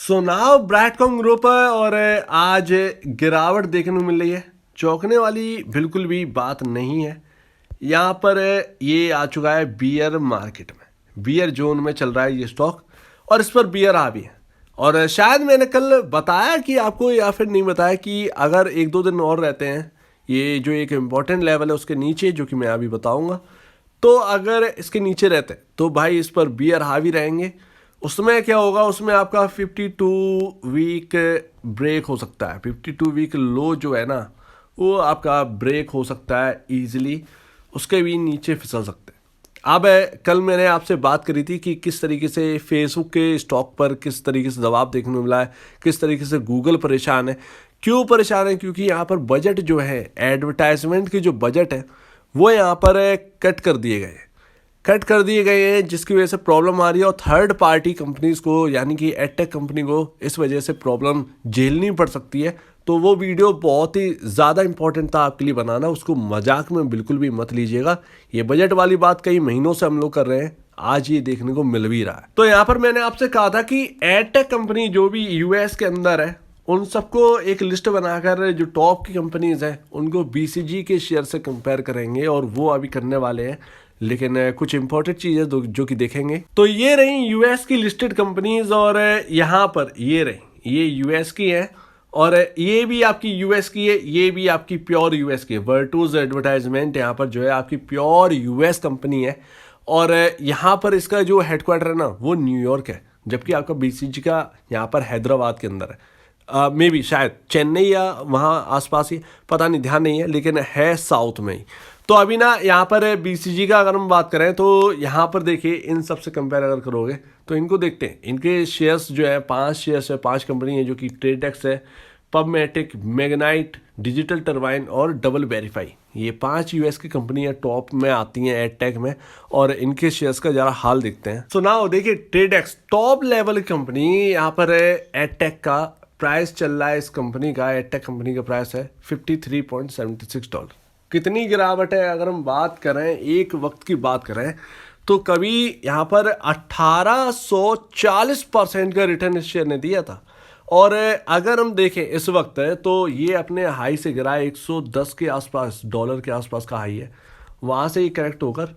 So now ब्रैडकॉम group और आज गिरावट देखने को मिल रही है। चौंकने वाली बिल्कुल भी बात नहीं है। यहाँ पर ये आ चुका है बियर मार्केट में, बियर जोन में चल रहा है ये स्टॉक और इस पर बियर हावी है। और शायद मैंने कल बताया कि आपको या फिर नहीं बताया कि अगर एक दो दिन और रहते हैं ये जो एक इम्पॉर्टेंट लेवल है उसके नीचे, जो कि मैं अभी बताऊंगा, तो अगर इसके नीचे रहते हैं तो भाई इस पर बियर हावी रहेंगे। उसमें क्या होगा, उसमें आपका 52 वीक ब्रेक हो सकता है। 52 वीक लो जो है ना वो आपका ब्रेक हो सकता है इजीली, उसके भी नीचे फिसल सकते हैं। अब कल मैंने आपसे बात करी थी कि किस तरीके से फेसबुक के स्टॉक पर किस तरीके से दबाव देखने को मिला है, किस तरीके से गूगल परेशान है। क्यों परेशान है? क्योंकि यहाँ पर बजट जो है, एडवर्टाइजमेंट के जो बजट है वो यहाँ पर कट कर दिए गए हैं, जिसकी वजह से प्रॉब्लम आ रही है। और थर्ड पार्टी कंपनीज को यानी कि एडटेक कंपनी को इस वजह से प्रॉब्लम झेलनी पड़ सकती है। तो वो वीडियो बहुत ही ज़्यादा इंपॉर्टेंट था आपके लिए बनाना, उसको मजाक में बिल्कुल भी मत लीजिएगा। ये बजट वाली बात कई महीनों से हम लोग कर रहे हैं, आज ये देखने को मिल भी रहा है। तो यहाँ पर मैंने आपसे कहा था कि एडटेक कंपनी जो भी यूएस के अंदर है उन सबको एक लिस्ट बनाकर जो टॉप की कंपनीज हैं उनको बीसीजी के शेयर से कंपेयर करेंगे, और वो अभी करने वाले हैं। लेकिन कुछ इंपॉर्टेंट चीज़ें जो कि देखेंगे। तो ये रही यूएस की लिस्टेड कंपनीज, और यहाँ पर ये रही, ये यूएस की है और ये भी आपकी यूएस की है, ये भी आपकी प्योर यूएस की है। वर्टूज एडवर्टाइजमेंट यहाँ पर जो है आपकी प्योर यूएस कंपनी है, और यहाँ पर इसका जो हेडक्वार्टर है ना वो न्यूयॉर्क है, जबकि आपका बीसीजी का यहाँ पर हैदराबाद के अंदर है। मे बी शायद चेन्नई या वहाँ आसपास ही, पता नहीं, ध्यान नहीं है, लेकिन है साउथ में ही। तो अभी ना यहाँ पर बीसीजी का अगर हम बात करें तो यहाँ पर देखिए, इन सब से कंपेयर अगर करोगे तो इनको देखते हैं। इनके शेयर्स जो है 5 शेयर्स है, 5 कंपनी है, जो कि ट्रेडेक्स है, पबमेटिक, मैग्नाइट, डिजिटल टरबाइन और डबल वेरीफाई। ये 5 यूएस की कंपनी है, टॉप में आती हैं एडटेक में, और इनके शेयर्स का जरा हाल देखते हैं। सो नाउ देखिए, ट्रेडेक्स टॉप लेवल की कंपनी, यहाँ पर एडटेक का प्राइस चल रहा है, इस कंपनी का, एडटेक कंपनी का प्राइस है $53.76। कितनी गिरावट है अगर हम बात करें, एक वक्त की बात करें, तो कभी यहाँ पर 1840% का रिटर्न इस शेयर ने दिया था। और अगर हम देखें इस वक्त है तो ये अपने हाई से गिरा है, 110 के आसपास, डॉलर के आसपास का हाई है, वहाँ से ये करेक्ट होकर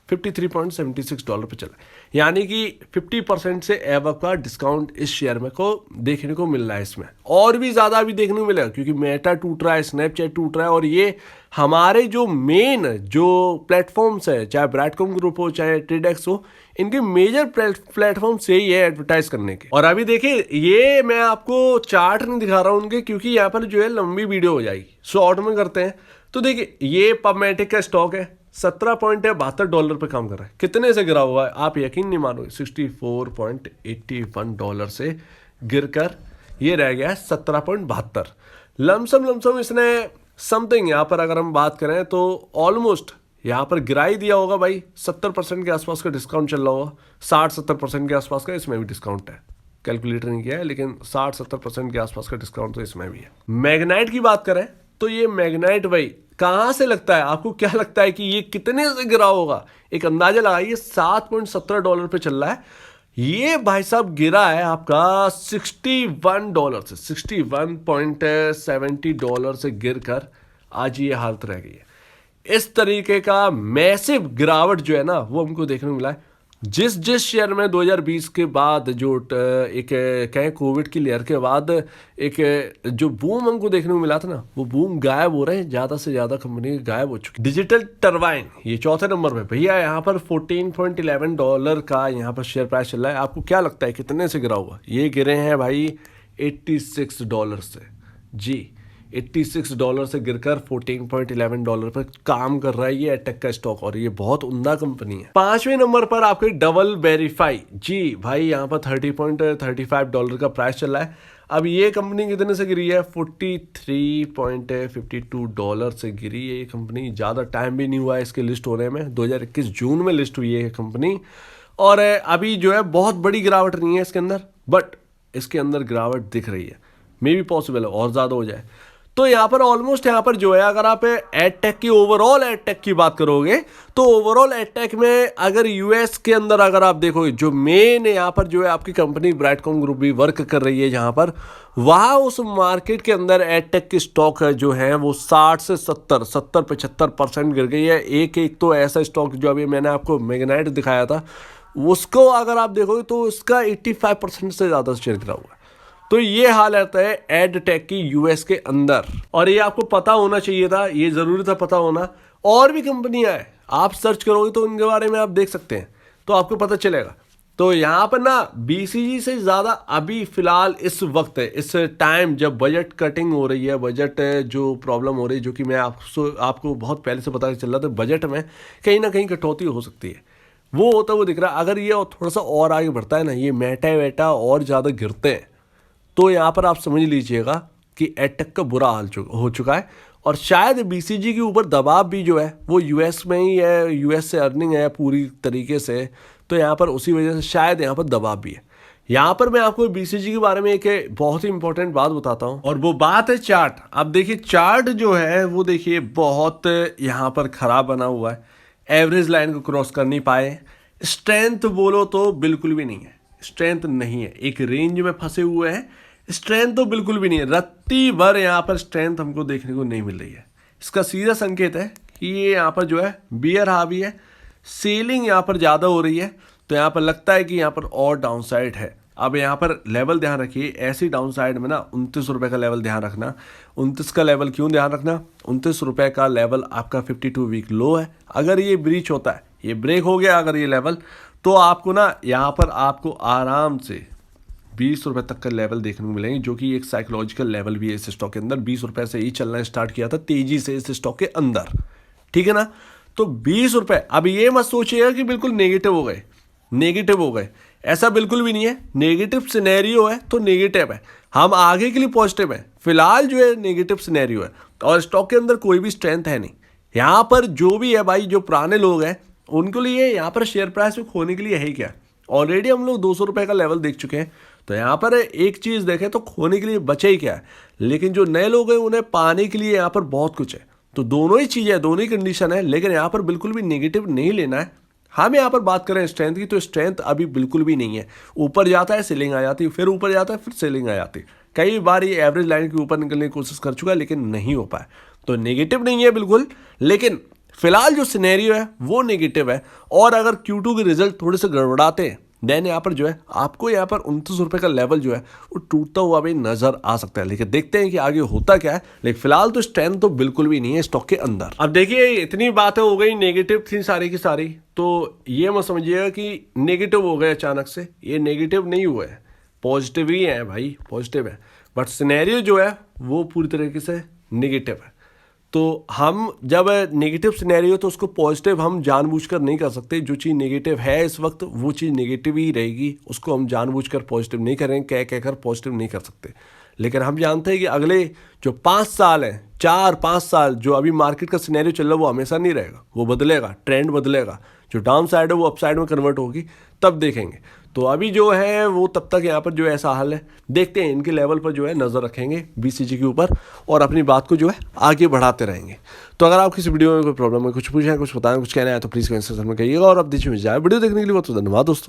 $53.76 पे चला। यानी कि 50% से एबव का डिस्काउंट इस शेयर में को देखने को मिल रहा है। इसमें और भी ज़्यादा अभी देखने को मिलेगा, क्योंकि मेटा टूट रहा है, स्नैपचैट टूट रहा है, और ये हमारे जो मेन जो प्लेटफॉर्म्स है, चाहे ब्रैडकॉम ग्रुप हो चाहे ट्रेडेक्स हो, इनके मेजर प्लेटफॉर्म से ही है एडवर्टाइज करने के। और अभी देखिए, ये मैं आपको चार्ट नहीं दिखा रहा हूँ उनके, क्योंकि यहाँ पर जो है लंबी वीडियो हो जाएगी, शॉर्ट में करते हैं। तो देखिए, ये पबमेटिक का स्टॉक है, $17.72 पे काम कर रहा है। कितने से गिरा हुआ है आप यकीन नहीं मानोगे, $64.81 से गिरकर ये रह गया है 17.72। लमसम इसने समथिंग, यहाँ पर अगर हम बात करें तो ऑलमोस्ट यहाँ पर गिरा ही दिया होगा भाई। 70% के आसपास का डिस्काउंट चल रहा होगा, 60-70% के आसपास का इसमें भी डिस्काउंट है। कैलकुलेटर नहीं किया है, लेकिन 60-70% के आसपास का डिस्काउंट तो इसमें भी है। मैग्नाइट की बात करें तो ये मैग्नाइट भाई कहाँ से लगता है, आपको क्या लगता है कि ये कितने से गिरा होगा? एक अंदाजा लगाइए, $7.17 पे चल रहा है। ये भाई साहब गिरा है आपका $61 से, $61.70 से गिरकर आज ये हालत रह गई है। इस तरीके का मैसिव गिरावट जो है ना वो हमको देखने को मिला है। जिस शेयर में 2020 के बाद जो एक कहें कोविड की लहर के बाद एक जो बूम हमको देखने को मिला था ना, वो बूम गायब हो रहे हैं, ज़्यादा से ज़्यादा कंपनी गायब हो चुकी। डिजिटल टरबाइन ये चौथे नंबर पे भैया, यहाँ पर $14.11 का यहाँ पर शेयर प्राइस चल रहा है। आपको क्या लगता है कितने से गिरा हुआ? ये गिरे हैं भाई $86 से। जी, $86 से गिरकर $14.11 पर काम कर रहा है ये एडटेक का स्टॉक, और ये बहुत उम्दा कंपनी है। 5वें नंबर पर आपके डबल वेरीफाई। जी भाई, यहाँ पर $30.35 का प्राइस चल रहा है। अब ये कंपनी कितने से गिरी है? $43.52 से गिरी है ये कंपनी। ज़्यादा टाइम भी नहीं हुआ है इसके लिस्ट होने में, 2021 जून में लिस्ट हुई है ये कंपनी। और अभी जो है बहुत बड़ी गिरावट नहीं है इसके अंदर, बट इसके अंदर गिरावट दिख रही है। मे भी पॉसिबल है और ज़्यादा हो जाए। तो यहाँ पर ऑलमोस्ट यहाँ पर जो है अगर आप एडटेक की ओवरऑल एडटेक की बात करोगे तो ओवरऑल एडटेक में अगर यूएस के अंदर अगर आप देखोगे जो मेन यहाँ पर जो है आपकी कंपनी ब्राइटकॉम ग्रुप भी वर्क कर रही है जहाँ पर वहाँ उस मार्केट के अंदर एडटेक की स्टॉक जो है वो 60 से 70-75% गिर गई है। एक तो ऐसा स्टॉक जो अभी मैंने आपको मैग्नाइट दिखाया था उसको अगर आप देखोगे तो उसका 85% से ज़्यादा शेयर गिरा हुआ है। तो ये हाल रहता है एडटेक की यूएस के अंदर, और ये आपको पता होना चाहिए था, ये ज़रूरी था पता होना। और भी कंपनियां हैं, आप सर्च करोगे तो उनके बारे में आप देख सकते हैं तो आपको पता चलेगा। तो यहाँ पर ना बीसीजी से ज़्यादा अभी फ़िलहाल इस वक्त इस टाइम जब बजट कटिंग हो रही है, बजट जो प्रॉब्लम हो रही है, जो कि मैं आपको बहुत पहले से पता चल रहा था बजट में कहीं ना कहीं कटौती हो सकती है, वो होता वो दिख रहा है। अगर ये थोड़ा सा और आगे बढ़ता है ना, ये मेटा वेटा और ज़्यादा गिरते हैं तो यहाँ पर आप समझ लीजिएगा कि एडटेक का बुरा हाल हो चुका है। और शायद बीसीजी के ऊपर दबाव भी जो है वो यूएस में ही है, यूएस से अर्निंग है पूरी तरीके से, तो यहाँ पर उसी वजह से शायद यहाँ पर दबाव भी है। यहाँ पर मैं आपको बीसीजी के बारे में एक बहुत ही इंपॉर्टेंट बात बताता हूँ, और वो बात है चार्ट। अब देखिए चार्ट जो है वो देखिए बहुत यहाँ पर ख़राब बना हुआ है, एवरेज लाइन को क्रॉस कर नहीं पाए। स्ट्रेंथ बोलो तो बिल्कुल भी नहीं है, स्ट्रेंथ नहीं है, एक रेंज में फंसे हुए हैं, स्ट्रेंथ तो बिल्कुल भी नहीं है। रत्ती भर यहाँ पर स्ट्रेंथ हमको देखने को नहीं मिल रही है। इसका सीधा संकेत है कि ये यहाँ पर जो है बियर हावी है, सेलिंग यहाँ पर ज़्यादा हो रही है, तो यहाँ पर लगता है कि यहाँ पर और डाउन साइड है। अब यहाँ पर लेवल ध्यान रखिए, ऐसी डाउन साइड में ना 29 रुपये का लेवल ध्यान रखना। 29 का लेवल क्यों ध्यान रखना? 29 रुपये का लेवल आपका 52 वीक लो है। अगर ये ब्रीच होता है, ये ब्रेक हो गया अगर ये लेवल, तो आपको ना यहाँ पर आपको आराम से 20 रुपये तक का लेवल देखने को मिलेंगे, जो कि एक साइकोलॉजिकल लेवल भी है इस स्टॉक के अंदर। 20 रुपये से ही चलना स्टार्ट किया था तेजी से इस स्टॉक के अंदर, ठीक है ना। तो 20 रुपये, अब ये मत सोचिएगा कि बिल्कुल नेगेटिव हो गए, ऐसा बिल्कुल भी नहीं है। नेगेटिव सिनेरियो है तो नेगेटिव है, हम आगे के लिए पॉजिटिव है। फिलहाल जो है नेगेटिव सिनेरियो है और स्टॉक के अंदर कोई भी स्ट्रेंथ है नहीं। यहाँ पर जो भी है भाई, जो पुराने लोग हैं उनके लिए यहाँ पर शेयर प्राइस में खोने के लिए है ही क्या? ऑलरेडी हम लोग 200 रुपये का लेवल देख चुके हैं, तो यहाँ पर एक चीज़ देखें तो खोने के लिए बचे ही क्या है। लेकिन जो नए लोग हैं उन्हें पाने के लिए यहाँ पर बहुत कुछ है। तो दोनों ही चीज़ें है, दोनों ही कंडीशन है, लेकिन यहाँ पर बिल्कुल भी नेगेटिव नहीं लेना है। हम यहाँ पर बात करें स्ट्रेंथ की, तो स्ट्रेंथ अभी बिल्कुल भी नहीं है। ऊपर जाता है सेलिंग आ जाती है, फिर ऊपर जाता है फिर सेलिंग आ जाती है। कई बार ये एवरेज लाइन के ऊपर निकलने की कोशिश कर चुका है लेकिन नहीं हो पाया। तो नेगेटिव नहीं है बिल्कुल, लेकिन फिलहाल जो सिनेरियो है वो नेगेटिव है। और अगर Q2 के रिजल्ट थोड़े से गड़बड़ाते हैं देन यहाँ पर जो है आपको यहाँ पर 29 रुपये का लेवल जो है वो टूटता हुआ भी नजर आ सकता है। लेकिन देखते हैं कि आगे होता क्या है। लेकिन फिलहाल तो स्ट्रेंथ तो बिल्कुल भी नहीं है स्टॉक के अंदर। अब देखिए इतनी बातें हो गई, नेगेटिव थी सारी की सारी, तो ये मत समझिएगा कि नेगेटिव हो गए अचानक से। ये नेगेटिव नहीं हुए हैं, पॉजिटिव ही है भाई, पॉजिटिव है। बट सिनेरियो जो है वो पूरी तरीके से नेगेटिव है। तो हम जब नेगेटिव सिनेरियो तो उसको पॉजिटिव हम जानबूझकर नहीं कर सकते। जो चीज़ नेगेटिव है इस वक्त वो चीज़ नेगेटिव ही रहेगी, उसको हम जानबूझकर पॉजिटिव नहीं करेंगे, कहकर पॉजिटिव नहीं कर सकते। लेकिन हम जानते हैं कि अगले जो 5 साल हैं, 4-5 साल जो अभी मार्केट का सिनेरियो चल रहा है वो हमेशा नहीं रहेगा, वो बदलेगा, ट्रेंड बदलेगा। जो डाउन साइड है वो अप साइड में कन्वर्ट होगी, तब देखेंगे। तो अभी जो है वो तब तक यहाँ पर जो है ऐसा हाल है। देखते हैं, इनके लेवल पर जो है नज़र रखेंगे बीसीजी के ऊपर और अपनी बात को जो है आगे बढ़ाते रहेंगे। तो अगर आप किसी वीडियो में कोई प्रॉब्लम है, कुछ पूछें, कुछ बताएं, कुछ कहना है तो प्लीज़ कमेंट सेक्शन में कहिएगा। और अब दीजिए वीडियो देखने के लिए बहुत धन्यवाद दोस्तों।